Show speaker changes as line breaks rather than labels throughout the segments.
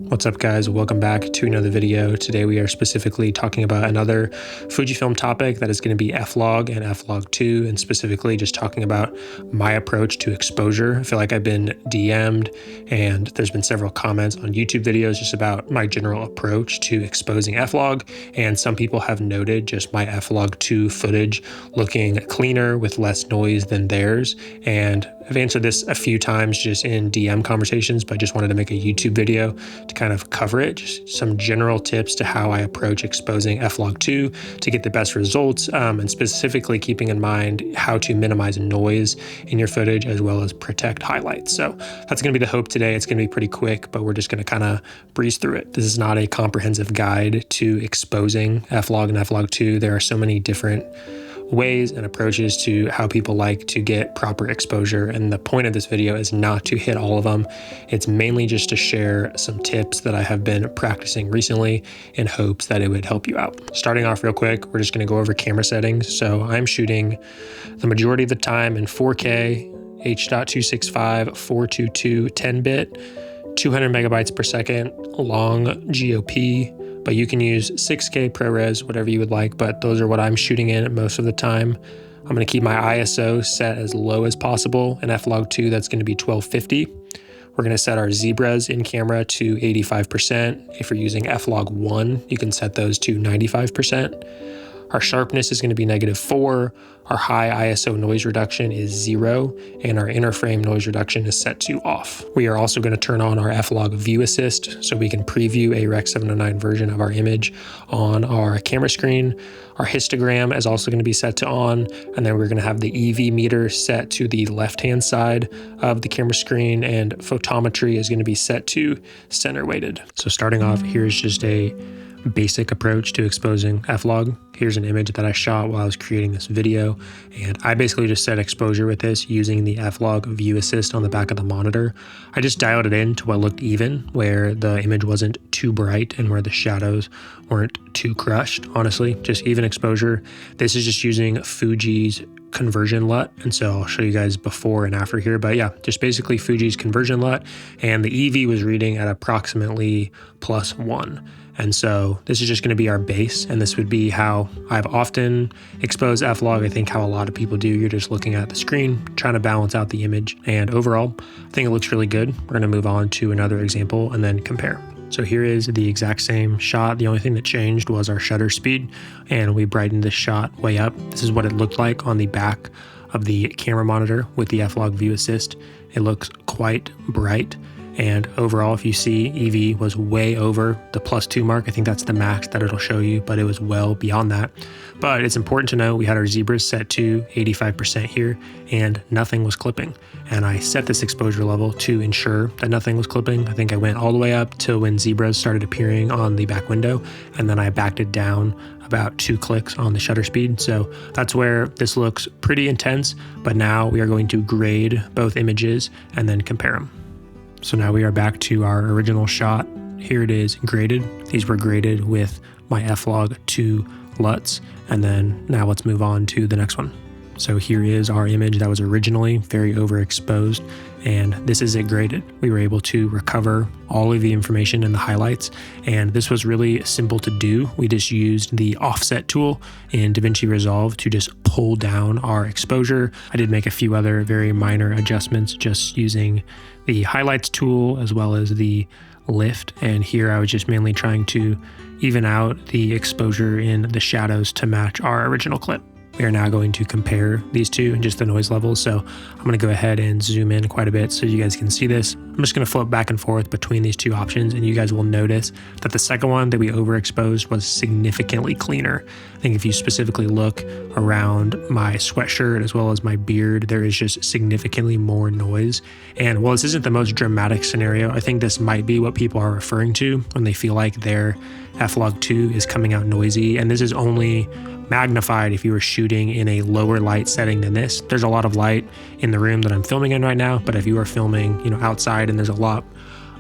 What's up, guys? Welcome back to another video. Today we are specifically talking about another Fujifilm topic that is going to be F-Log and F-Log 2, and specifically just talking about my approach to exposure. I feel like I've been DM'd and there's been several comments on YouTube videos just about my general approach to exposing F-Log, and some people have noted just my F-Log 2 footage looking cleaner with less noise than theirs. And I've answered this a few times just in DM conversations, but I just wanted to make a YouTube video to kind of cover it, just some general tips to how I approach exposing F-Log 2 to get the best results, and specifically keeping in mind how to minimize noise in your footage as well as protect highlights. So that's going to be the hope today. It's going to be pretty quick, but we're just going to kind of breeze through it. This is not a comprehensive guide to exposing F-Log and F-Log 2. There are so many different ways and approaches to how people like to get proper exposure, and the point of this video is not to hit all of them. It's mainly just to share some tips that I have been practicing recently in hopes that it would help you out. Starting off real quick, we're just going to go over camera settings. So I'm shooting the majority of the time in 4K, H.265, 422, 10-bit, 200 megabytes per second, long GOP, but you can use 6K ProRes, whatever you would like, but those are what I'm shooting in most of the time. I'm going to keep my ISO set as low as possible. In F-Log 2, that's going to be 1250. We're going to set our zebras in camera to 85%. If you're using F-Log 1, you can set those to 95%. Our sharpness is going to be -4. Our high ISO noise reduction is 0, and our inner frame noise reduction is set to off. We are also going to turn on our F-Log View Assist so we can preview a Rec. 709 version of our image on our camera screen. Our histogram is also going to be set to on, and then we're going to have the EV meter set to the left-hand side of the camera screen, and photometry is going to be set to center weighted. So starting off, here's just a basic approach to exposing F-Log. Here's an image that I shot while I was creating this video, and I basically just set exposure with this using the F-Log View Assist on the back of the monitor. I just dialed it in to what looked even, where the image wasn't too bright and where the shadows weren't too crushed. Honestly, just even exposure. This is just using Fuji's conversion LUT, and so I'll show you guys before and after here, but yeah, just basically Fuji's conversion LUT, and the EV was reading at approximately +1. And so this is just going to be our base, and this would be how I've often exposed F-Log. I think how a lot of people do. You're just looking at the screen, trying to balance out the image, and overall, I think it looks really good. We're going to move on to another example and then compare. So here is the exact same shot. The only thing that changed was our shutter speed, and we brightened this shot way up. This is what it looked like on the back of the camera monitor with the F-Log View Assist. It looks quite bright. And overall, if you see, EV was way over the +2 mark. I think that's the max that it'll show you, but it was well beyond that. But it's important to know we had our zebras set to 85% here, and nothing was clipping. And I set this exposure level to ensure that nothing was clipping. I think I went all the way up to when zebras started appearing on the back window, and then I backed it down about 2 clicks on the shutter speed. So that's where this looks pretty intense, but now we are going to grade both images and then compare them. So now we are back to our original shot. Here it is graded. These were graded with my F-Log 2 LUTs. And then now let's move on to the next one. So here is our image that was originally very overexposed, and this is it graded. We were able to recover all of the information in the highlights, and this was really simple to do. We just used the offset tool in DaVinci Resolve to just pull down our exposure. I did make a few other very minor adjustments just using the highlights tool as well as the lift, and here I was just mainly trying to even out the exposure in the shadows to match our original clip. We are now going to compare these two and just the noise levels. So I'm going to go ahead and zoom in quite a bit so you guys can see this. I'm just going to flip back and forth between these two options, and you guys will notice that the second one that we overexposed was significantly cleaner. I think if you specifically look around my sweatshirt as well as my beard, there is just significantly more noise. And while this isn't the most dramatic scenario, I think this might be what people are referring to when they feel like their F-Log 2 is coming out noisy. And this is only magnified if you were shooting in a lower light setting than this. There's a lot of light in the room that I'm filming in right now, but if you are filming, outside and there's a lot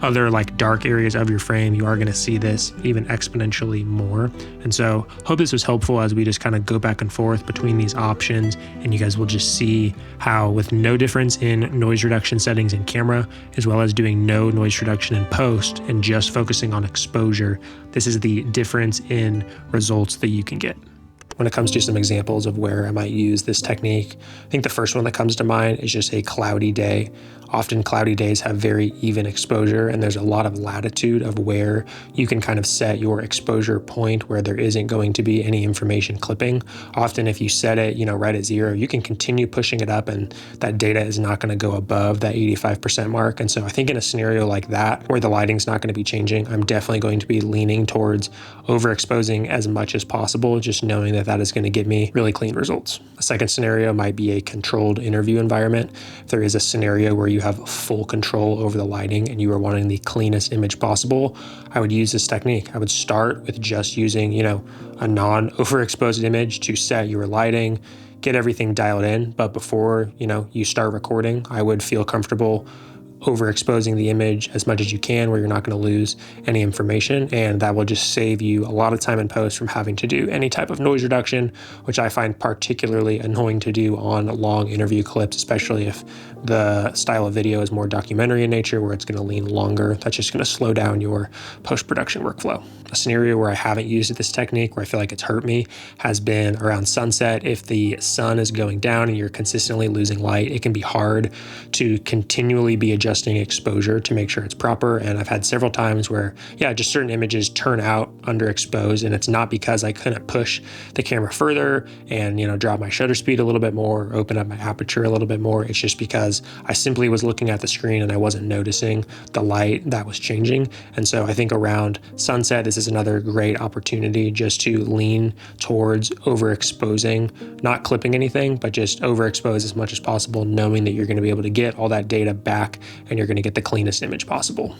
other like dark areas of your frame, you are going to see this even exponentially more. And so hope this was helpful as we just kind of go back and forth between these options, and you guys will just see how with no difference in noise reduction settings in camera, as well as doing no noise reduction in post and just focusing on exposure, this is the difference in results that you can get. When it comes to some examples of where I might use this technique, I think the first one that comes to mind is just a cloudy day. Often cloudy days have very even exposure, and there's a lot of latitude of where you can kind of set your exposure point where there isn't going to be any information clipping. Often if you set it, right at 0, you can continue pushing it up and that data is not going to go above that 85% mark. And so I think in a scenario like that, where the lighting's not going to be changing, I'm definitely going to be leaning towards overexposing as much as possible, just knowing that that is going to give me really clean results. A second scenario might be a controlled interview environment. If there is a scenario where you have full control over the lighting and you are wanting the cleanest image possible, I would use this technique. I would start with just using, a non-overexposed image to set your lighting, get everything dialed in. But before, you start recording, I would feel comfortable overexposing the image as much as you can where you're not going to lose any information, and that will just save you a lot of time in post from having to do any type of noise reduction, which I find particularly annoying to do on long interview clips, especially if the style of video is more documentary in nature where it's going to lean longer. That's just going to slow down your post-production workflow. A scenario where I haven't used this technique, where I feel like it's hurt me, has been around sunset. If the sun is going down and you're consistently losing light, it can be hard to continually be adjusting exposure to make sure it's proper. And I've had several times where, just certain images turn out underexposed, and it's not because I couldn't push the camera further and, drop my shutter speed a little bit more, or open up my aperture a little bit more. It's just because I simply was looking at the screen and I wasn't noticing the light that was changing. And so I think around sunset, this is another great opportunity just to lean towards overexposing, not clipping anything, but just overexpose as much as possible, knowing that you're going to be able to get all that data back and you're going to get the cleanest image possible.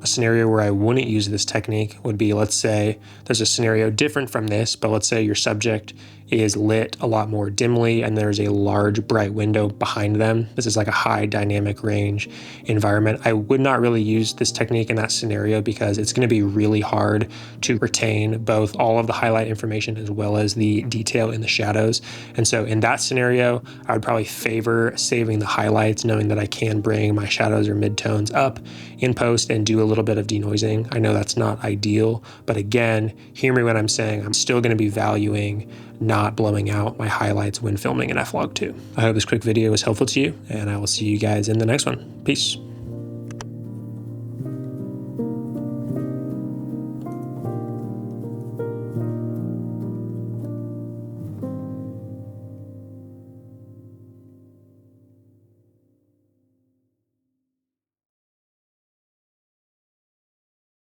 A scenario where I wouldn't use this technique would be, let's say there's a scenario different from this, but let's say your subject is lit a lot more dimly and there's a large bright window behind them. This is like a high dynamic range environment. I would not really use this technique in that scenario because it's going to be really hard to retain both all of the highlight information as well as the detail in the shadows. And so in that scenario, I would probably favor saving the highlights, knowing that I can bring my shadows or midtones up in post and do a little bit of denoising. I know that's not ideal, but again, hear me when I'm saying I'm still going to be valuing not blowing out my highlights when filming in F-Log 2. I hope this quick video was helpful to you, and I will see you guys in the next one. Peace.